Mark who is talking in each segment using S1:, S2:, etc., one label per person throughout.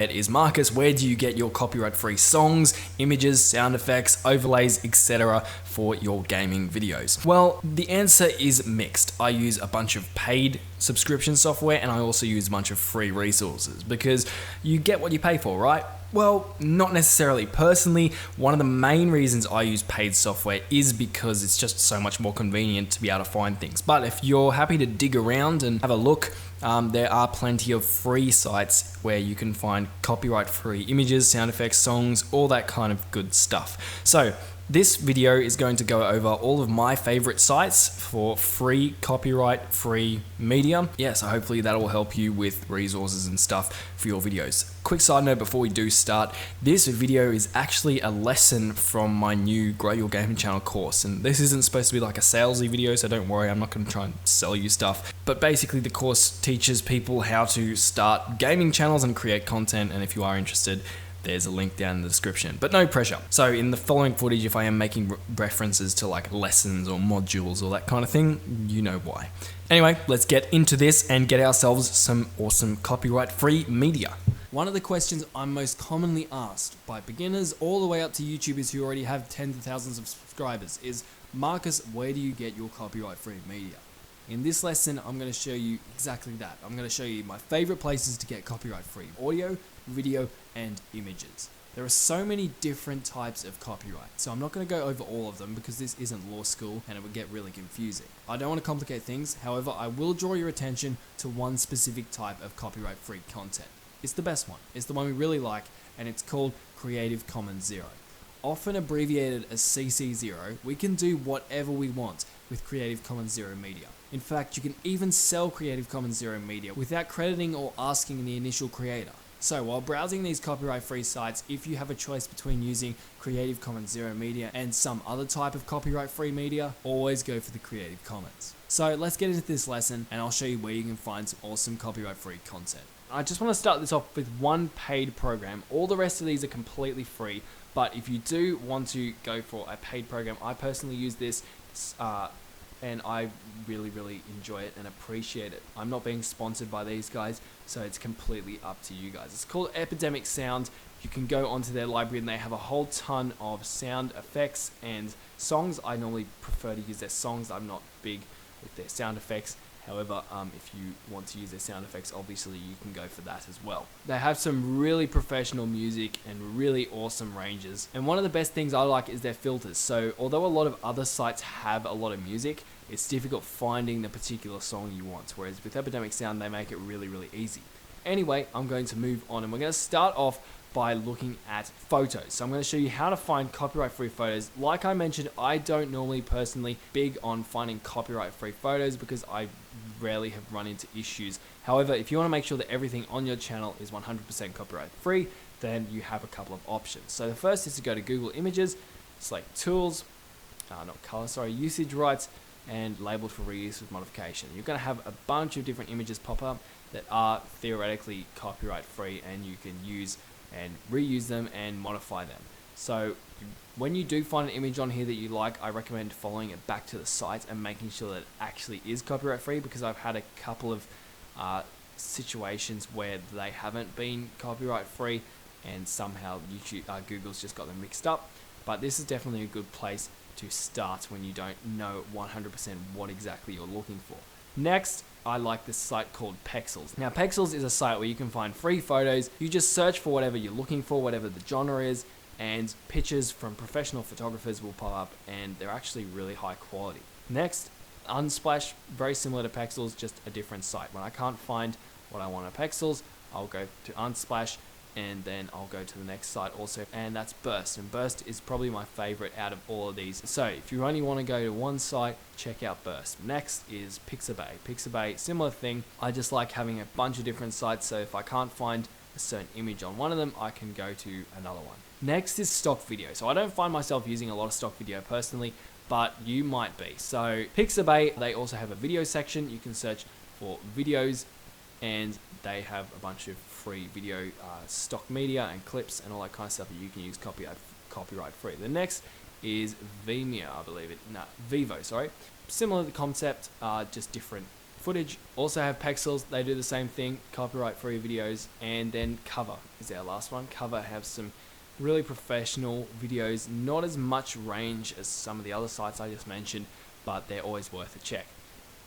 S1: It is Marcus. Where do you get your copyright-free songs, images, sound effects, overlays, etc. for your gaming videos? Well, the answer is mixed. I use a bunch of paid subscription software and I also use a bunch of free resources because you get what you pay for, right? Well, not necessarily. Personally, one of the main reasons I use paid software is because it's just so much more convenient to be able to find things. But if you're happy to dig around and have a look, there are plenty of free sites where you can find copyright-free images, sound effects, songs, all that kind of good stuff. So this video is going to go over all of my favorite sites for free, copyright-free media. Yeah, so hopefully that will help you with resources and stuff for your videos. Quick side note before we do start, this video is actually a lesson from my new Grow Your Gaming Channel course. And this isn't supposed to be like a salesy video, so don't worry, I'm not going to try and sell you stuff. But basically the course teaches people how to start gaming channels and create content, and if you are interested, there's a link down in the description, but no pressure. So in the following footage, if I am making references to like lessons or modules or that kind of thing, you know why. Anyway, let's get into this and get ourselves some awesome copyright-free media. One of the questions I'm most commonly asked by beginners all the way up to YouTubers who already have tens of thousands of subscribers is, Marcus, where do you get your copyright-free media? In this lesson, I'm going to show you exactly that. I'm going to show you my favorite places to get copyright-free audio, video, and images. There are so many different types of copyright, so I'm not going to go over all of them because this isn't law school and it would get really confusing. I don't want to complicate things, however, I will draw your attention to one specific type of copyright-free content. It's the best one. It's the one we really like, and it's called Creative Commons Zero. Often abbreviated as CC0, we can do whatever we want with Creative Commons Zero media. In fact, you can even sell Creative Commons Zero media without crediting or asking the initial creator. So while browsing these copyright-free sites, if you have a choice between using Creative Commons Zero media and some other type of copyright-free media, always go for the Creative Commons. So let's get into this lesson and I'll show you where you can find some awesome copyright-free content. I just want to start this off with one paid program. All the rest of these are completely free, but if you do want to go for a paid program, I personally use this and I really enjoy it and appreciate it. I'm not being sponsored by these guys, so it's completely up to you guys. It's called Epidemic Sound. You can go onto their library and they have a whole ton of sound effects and songs. I normally prefer to use their songs. I'm not big with their sound effects. However, if you want to use their sound effects, obviously you can go for that as well. They have some really professional music and really awesome ranges. And one of the best things I like is their filters. So although a lot of other sites have a lot of music, it's difficult finding the particular song you want. Whereas with Epidemic Sound, they make it really easy. Anyway, I'm going to move on and we're going to start off by looking at photos. So I'm going to show you how to find copyright-free photos. Like I mentioned, I don't normally personally big on finding copyright-free photos because I rarely have run into issues. However, if you want to make sure that everything on your channel is 100% copyright-free, then you have a couple of options. So the first is to go to Google Images, select Tools, Usage Rights, and labeled for reuse with modification. You're going to have a bunch of different images pop up that are theoretically copyright-free and you can use and reuse them and modify them. So when you do find an image on here that you like, I recommend following it back to the site and making sure that it actually is copyright free, because I've had a couple of situations where they haven't been copyright free and somehow Google's just got them mixed up. But this is definitely a good place to start when you don't know 100% what exactly you're looking for. Next, I like this site called Pexels. Now, Pexels is a site where you can find free photos. You just search for whatever you're looking for, whatever the genre is, and pictures from professional photographers will pop up, and they're actually really high quality. Next, Unsplash, very similar to Pexels, just a different site. When I can't find what I want on Pexels, I'll go to Unsplash, and then I'll go to the next site also, and that's Burst. And Burst is probably my favorite out of all of these. So if you only want to go to one site, check out Burst. Next is Pixabay. Pixabay, similar thing. I just like having a bunch of different sites, so if I can't find a certain image on one of them, I can go to another one. Next is stock video. So I don't find myself using a lot of stock video personally, but you might be. So Pixabay, they also have a video section. You can search for videos and they have a bunch of free video stock media and clips and all that kind of stuff that you can use copyright free. The next is Vimeo, I believe it. No, Vivo, sorry. Similar to the concept, just different Footage also have pixels, they do the same thing, copyright free videos. And then Cover is our last one. Cover have some really professional videos, not as much range as some of the other sites I just mentioned, but they're always worth a check.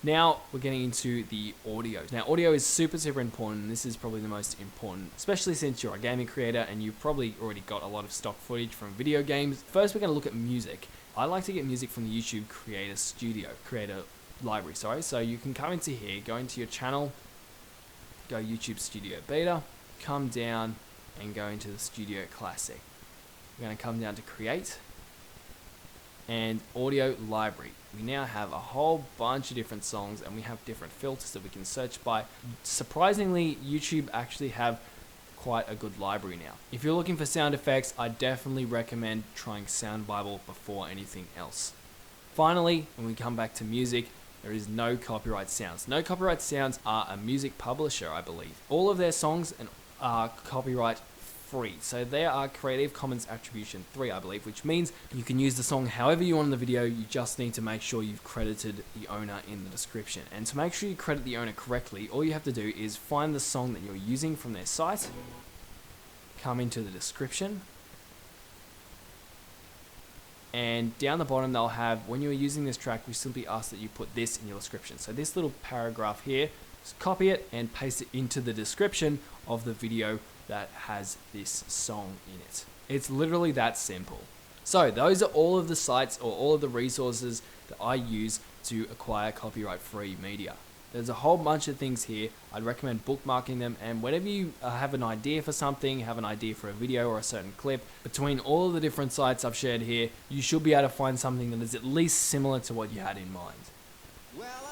S1: Now we're getting into the audio. Now audio is super important, and this is probably the most important, especially since you're a gaming creator and you've probably already got a lot of stock footage from video games. First we're going to look at music. I like to get music from the YouTube creator library, so you can come into here, go into your channel, go YouTube Studio Beta, come down and go into the Studio Classic. We're going to come down to Create and Audio Library. We now have a whole bunch of different songs and we have different filters that we can search by. Surprisingly, YouTube actually have quite a good library now. If you're looking for sound effects, I definitely recommend trying Sound Bible before anything else. Finally, when we come back to music, there is no copyright sounds. No copyright sounds are a music publisher, I believe. All of their songs are copyright free. So they are Creative Commons Attribution 3, I believe, which means you can use the song however you want in the video. You just need to make sure you've credited the owner in the description. And to make sure you credit the owner correctly, all you have to do is find the song that you're using from their site, come into the description, and down the bottom they'll have, when you're using this track, we simply ask that you put this in your description. So this little paragraph here, just copy it and paste it into the description of the video that has this song in it. It's literally that simple. So those are all of the sites or all of the resources that I use to acquire copyright free media. There's a whole bunch of things here. I'd recommend bookmarking them, and whenever you have an idea for something, have an idea for a video or a certain clip, between all of the different sites I've shared here, you should be able to find something that is at least similar to what you had in mind.
S2: Well,